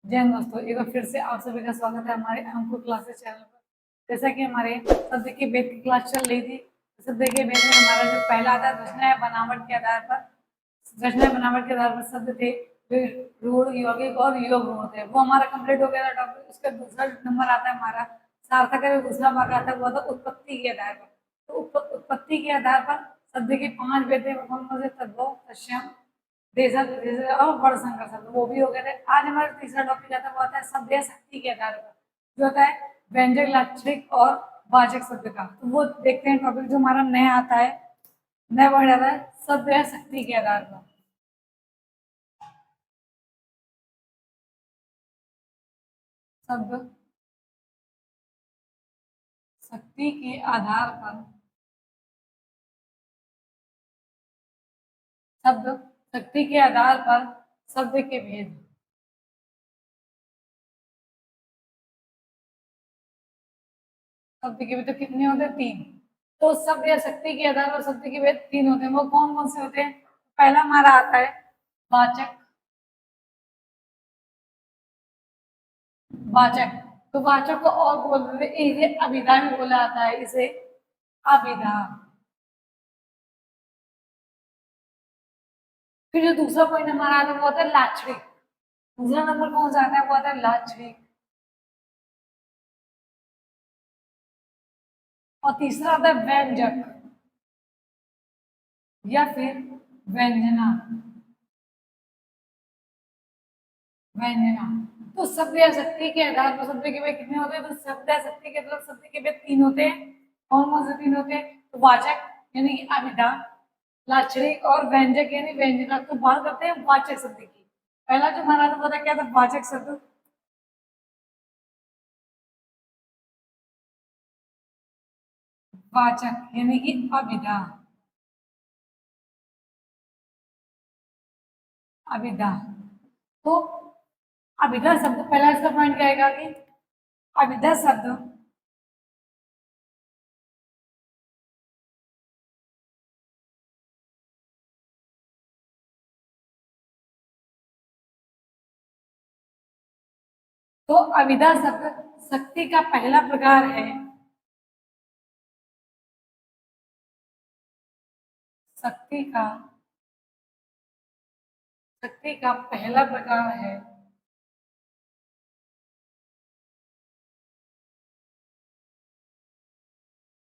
जय हिंद दोस्तों, एक बार फिर से आप सभी का स्वागत है हमारे अंकुर क्लासेस चैनल पर। जैसा कि हमारे शब्द की वेद की क्लास चल रही थी, शब्द के वेद में हमारा जो पहला आता है रचना या बनावट के आधार पर, रचना बनावट के आधार पर शब्द थे जो रूढ़, यौगिक और योग रूढ़ थे, वो हमारा कंप्लीट हो गया था टॉपिक। उसका दूसरा नंबर आता है हमारा सार्थक का जो दूसरा भाग आता है वो था उत्पत्ति के आधार पर। तो उत्पत्ति के आधार पर शब्द के 5 वेद थे, कौन कौन से? तद्भव, तत्सम, देशज, देशज और वर्णसंकर शब्द, वो भी हो गए थे। आज हमारा तीसरा टॉपिक आता है वो आता है शब्द या शक्ति के आधार पर, जो होता है व्यंजक, लाक्षणिक और वाचक शब्द का। तो वो देखते हैं टॉपिक जो हमारा नया आता है, नया वर्ड आता है शब्द या शक्ति के आधार पर। शब्द शक्ति के आधार पर, शब्द शक्ति के आधार पर शब्द के भेद। शब्द के भेद तो कितने होते हैं? 3। तो शब्द या शक्ति के आधार पर शब्द के भेद 3 होते हैं। वो कौन कौन से होते हैं? पहला हमारा आता है वाचक। वाचक, तो वाचक को और बोलते हैं, इसे अभिधा भी बोला जाता है, इसे अभिधा। फिर जो दूसरा पॉइंट हमारा आता है वो आता है लाक्षणिक। दूसरा नंबर कौन सा आता है? वो आता है लाक्षणिक। और तीसरा आता है व्यंजक या फिर व्यंजना। व्यंजना, तो शब्द या शक्ति के आधार पर शब्द के भेद कितने होते हैं? तो शब्द या शक्ति के आधार पर शब्द के भेद 3 होते हैं। कौन कौन से 3 होते हैं? तो वाचक यानी कि अभिधा, लाक्षणिक और व्यंजक यानी व्यंजना। तो बात करते हैं वाचक शब्द की। पहला जो हमारा था पता क्या था? वाचक शब्द। वाचक यानी कि अभिधा। अभिधा, तो अभिधा शब्द, पहला इसका पॉइंट क्या आएगा कि अभिधा शब्द तो अभिधा शब्द शक्ति का पहला प्रकार है। शक्ति का शक्ति का पहला प्रकार है।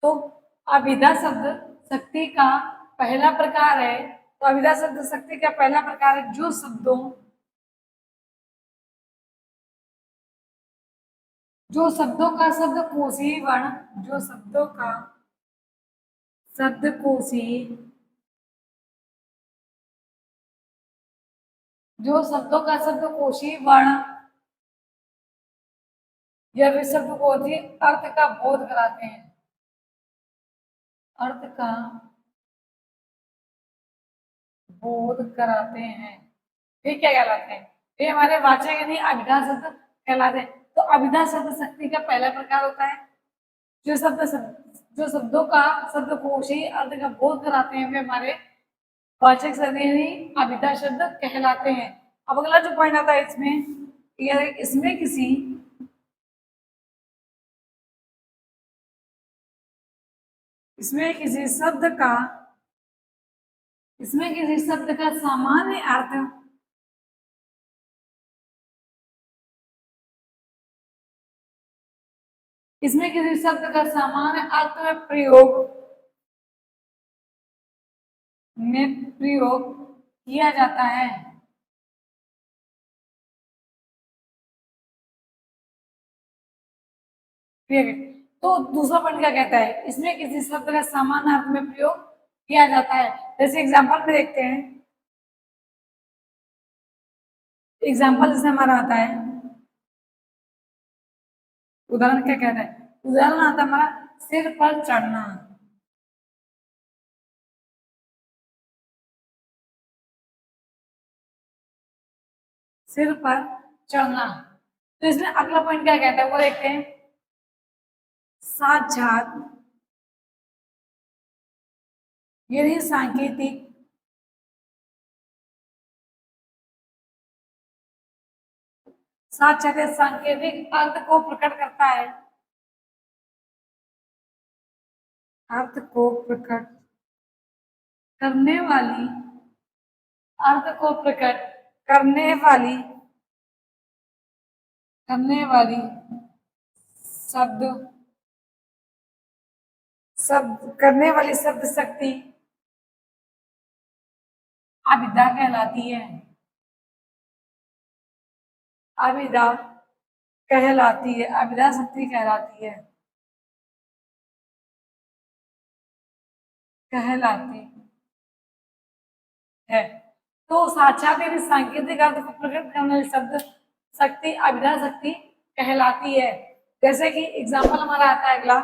तो अभिधा शब्द शक्ति का पहला प्रकार है। तो अभिधा शब्द शक्ति का पहला प्रकार है जो शब्दों का शब्दकोशी वर्ण, जो शब्दों का शब्दकोशी जो शब्दों का शब्दकोशी वर्ण या फिर शब्दकोशी अर्थ का बोध कराते हैं। अर्थ का बोध कराते हैं, ये क्या कहलाते हैं? ये हमारे वाचक यानी अभिधा शब्द कहलाते हैं। तो अभिधा शब्द शक्ति का पहला प्रकार होता है। जो शब्दों का शब्दकोशी अर्थ का बोध कराते हैं वे हमारे वाचक शब्द यानी अभिधा शब्द कहलाते हैं। अब अगला जो पॉइंट आता है इसमें, ये इसमें किसी शब्द का इसमें किसी शब्द का सामान्य अर्थ इसमें किसी शब्द का सामान्य अर्थ में प्रयोग किया जाता है। ठीक है, तो दूसरा पॉइंट क्या कहता है? इसमें किसी शब्द का सामान्य अर्थ में प्रयोग किया जाता है। जैसे एग्जाम्पल में देखते हैं, एग्जाम्पल जैसे हमारा आता है, उदाहरण क्या कहता है? उदाहरण आता है हमारा सिर पर चढ़ना। सिर पर चढ़ना। तो इसमें अगला पॉइंट क्या कहता है वो देखते हैं। साक्षात यदि सांकेतिक साक्षात सांकेतिक अर्थ को प्रकट करता है, अर्थ को प्रकट करने वाली, अर्थ को प्रकट करने वाली शब्द शब्द करने वाली शब्द शक्ति अभिधा कहलाती है, अभिधा कहलाती है, अभिधा शक्ति कहलाती है। तो साक्षात यानी सांकेतिक अर्थ को प्रकट करने वाली शब्द शक्ति अभिधा शक्ति कहलाती है। जैसे कि एग्जाम्पल हमारा आता है अगला,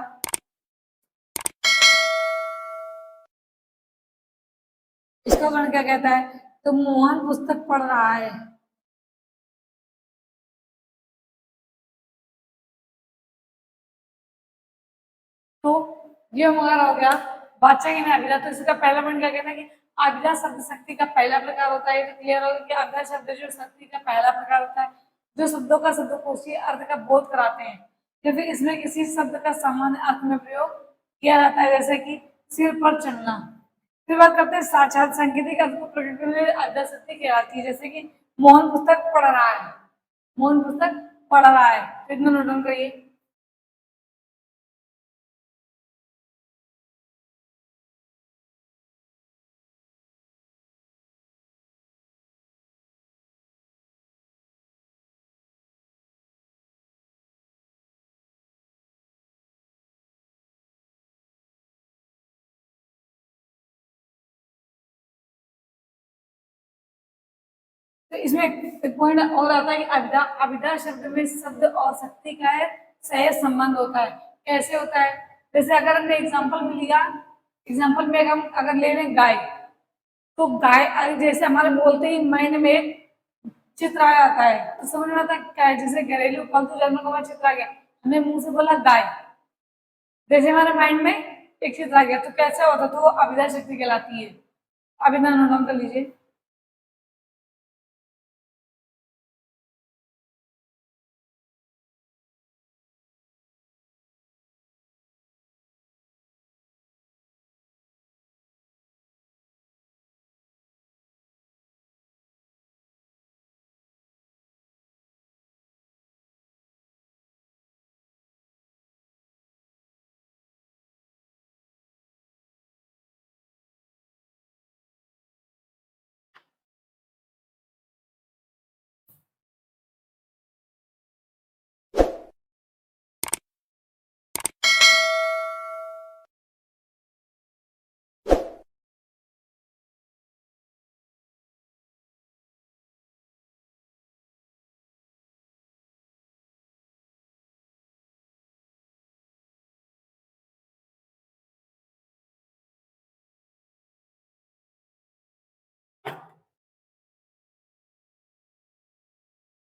इसका वर्ण क्या कहता है, तो मोहन पुस्तक पढ़ रहा है, तो ये हमारा हो गया वाचक में अभिधा। तो इसका पहला पॉइंट क्या कहता है कि अभिधा शब्द शक्ति का पहला प्रकार होता है। तो क्लियर होगा कि अभिधा शब्द जो शक्ति का पहला प्रकार होता है, जो शब्दों का शब्दकोशीय अर्थ का बोध कराते हैं, या फिर इसमें किसी शब्द का सामान्य अर्थ में प्रयोग किया जाता है, जैसे कि सिर पर चढ़ना। फिर बात करते हैं साक्षात सांकेतिक अर्थ को प्रकट करने वाली अभिधा शक्ति कहलाती है, जैसे कि मोहन पुस्तक पढ़ रहा है, मोहन पुस्तक पढ़ रहा है। तो इतना नोट डाउन करिए। तो इसमें एक पॉइंट और आता है कि अभिधा, अभिधा शब्द में शब्द और शक्ति का है सहज संबंध होता है। कैसे होता है, जैसे अगर हमने एग्जांपल में लिया, एग्जांपल में हम अगर ले लें गाय, तो गाय जैसे हमारे बोलते ही माइंड में चित्र आ जाता है, तो समझ में आता है क्या है, जैसे घरेलू पालतू जानवर का चित्र आ गया, हमने मुंह से बोला गाय, जैसे हमारे माइंड में एक चित्र आ गया, तो कैसा होता, तो वो अभिधा शक्ति कहलाती है। अभिधा नोट कर लीजिए।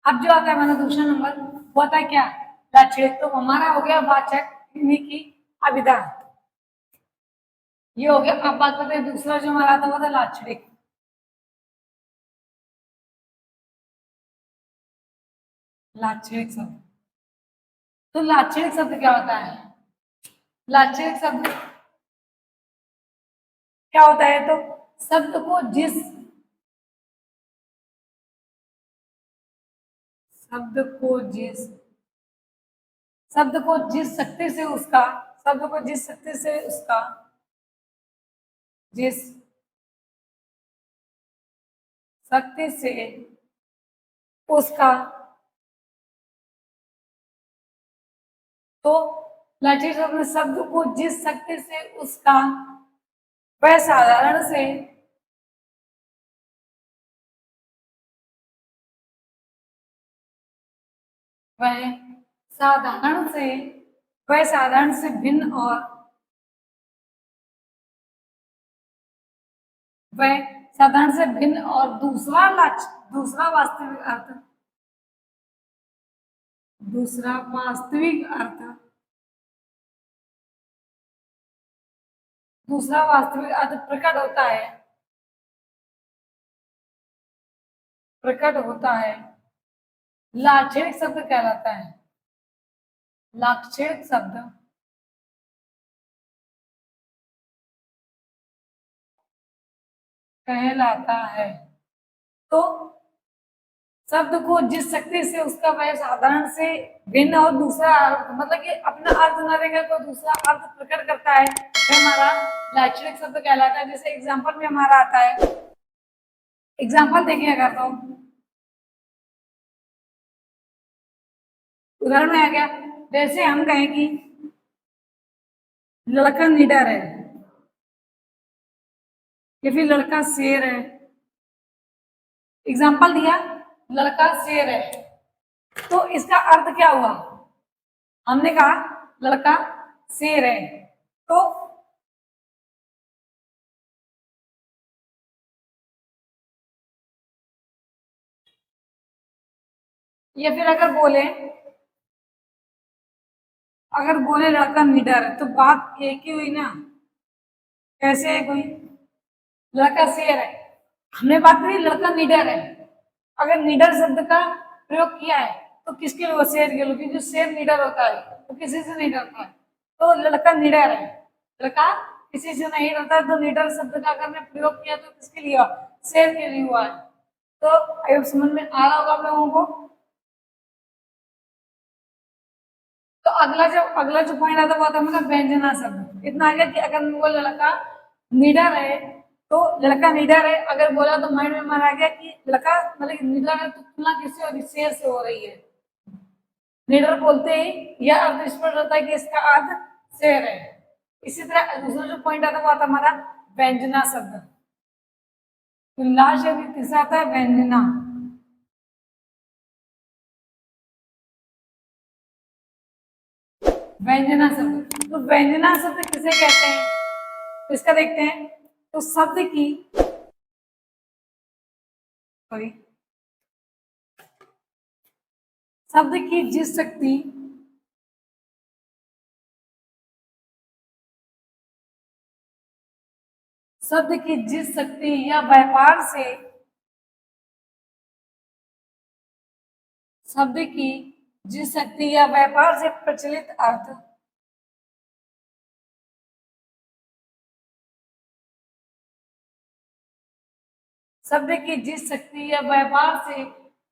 अब जो आता है हमारा दूसरा नंबर, वो आता है क्या, लाक्षणिक। तो हमारा हो गया वाचक यानी कि अभिधा, ये हो गया। अब बात करते हैं दूसरा जो हमारा आता है, वो था लाक्षणिक। लाक्षणिक शब्द, तो लाक्षणिक शब्द क्या होता है, लाक्षणिक शब्द क्या होता है, तो शब्द को जिस शब्द को जिस शब्द को जिस शक्ति से उसका शब्द को जिस शक्ति से उसका जिस शक्ति से उसका, तो लाक्षणिक शब्द में शब्द को जिस शक्ति से उसका वह साधारण से वह साधारण से वह साधारण से भिन्न और वह साधारण से भिन्न और दूसरा वास्तविक अर्थ दूसरा वास्तविक अर्थ दूसरा वास्तविक अर्थ प्रकट होता है, प्रकट होता है लाक्षणिक शब्द कहलाता है। लाक्षणिक शब्द कहलाता है। तो शब्द को जिस शक्ति से उसका वह साधारण से भिन्न और दूसरा अर्थ, मतलब कि अपना अर्थ न देकर तो दूसरा अर्थ प्रकट करता है, वह हमारा लाक्षणिक शब्द कहलाता है। जैसे एग्जाम्पल में हमारा आता है, एग्जाम्पल देखिए अगर, तो उदाहरण में आ गया, जैसे हम कहें कि लड़का निडर है या फिर लड़का शेर है। एग्जाम्पल दिया, लड़का शेर है, तो इसका अर्थ क्या हुआ? हमने कहा लड़का शेर है, तो या फिर अगर बोले लड़का निडर है, तो बात एक ही हुई ना। कैसे है? कोई लड़का शेर है, हमने बात करी लड़का निडर है। अगर निडर शब्द का प्रयोग किया है तो किसके लिए? शेर के लिए, क्योंकि शेर निडर होता है, तो किसी से नहीं डरता है। तो लड़का निडर है, लड़का किसी से नहीं डरता है, तो निडर शब्द का अगर मैं प्रयोग किया तो किसके लिए हुआ? शेर के लिए हुआ है। तो अब समझ में आ रहा होगा आप लोगों को। तो अगला जो पॉइंट आता है वो आता है मतलब व्यंजना शब्द। इतना आगे कि अगर वो लड़का निडर है, तो लड़का निडर है अगर बोला तो माइंड में हमारा आ गया कि लड़का मतलब निडर है, तो तुलना किससे हो रही? शेर से हो रही है। निडर बोलते ही यह अर्थ स्पष्ट होता है कि इसका अर्थ शेर है। इसी तरह दूसरा जो पॉइंट आता है वो आता है हमारा व्यंजना शब्द। तो लास्ट तीसरा आता है व्यंजना। व्यंजना शब्द, तो व्यंजना शब्द किसे कहते हैं? तो इसका देखते हैं। तो सॉरी शब्द की जिस शक्ति या व्यापार से शब्द की जिस शक्ति या व्यापार से प्रचलित अर्थ शब्द की जिस शक्ति या व्यापार से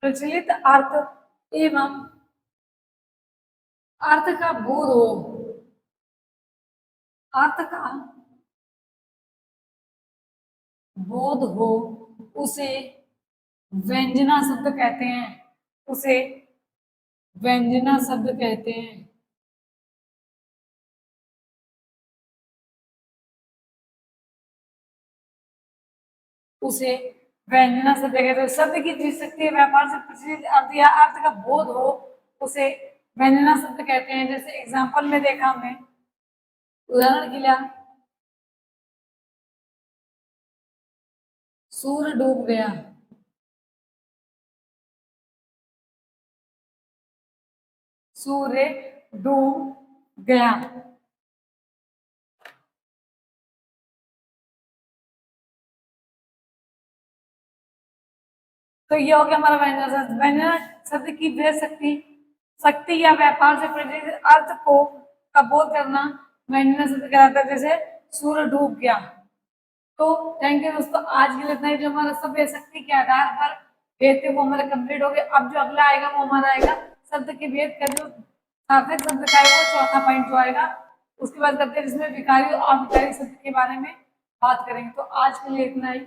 प्रचलित अर्थ एवं अर्थ का बोध हो, अर्थ का बोध हो, उसे व्यंजना शब्द कहते हैं। उसे व्यंजना शब्द कहते हैं। उसे व्यंजना शब्द कहते हैं। शब्द की जिस शक्ति व्यापार से प्रचलित अर्थ या अर्थ का बोध हो, उसे व्यंजना शब्द कहते हैं। जैसे एग्जाम्पल में देखा हमने, उदाहरण के लिए, सूर्य डूब गया। सूर्य डूब गया, तो ये हो गया हमारा व्यंजना शब्द। व्यंजना शब्द की वह शक्ति या व्यापार से प्रेरित अर्थ को का बोध करना व्यंजना शब्द कहलाता है। जैसे सूर्य डूब गया। तो थैंक यू दोस्तों, आज के लिए इतना ही। जो हमारा सभ्य शक्ति के आधार पर भेद थे वो हमारा कंप्लीट हो गया। अब जो अगला आएगा वो हमारा आएगा शब्द के भेद का जो सार्थक शब्द का है वो चौथा पॉइंट जो आएगा। उसके बाद करते हैं जिसमें विकारी और अविकारी शब्द के बारे में बात करेंगे। तो आज के लिए इतना ही।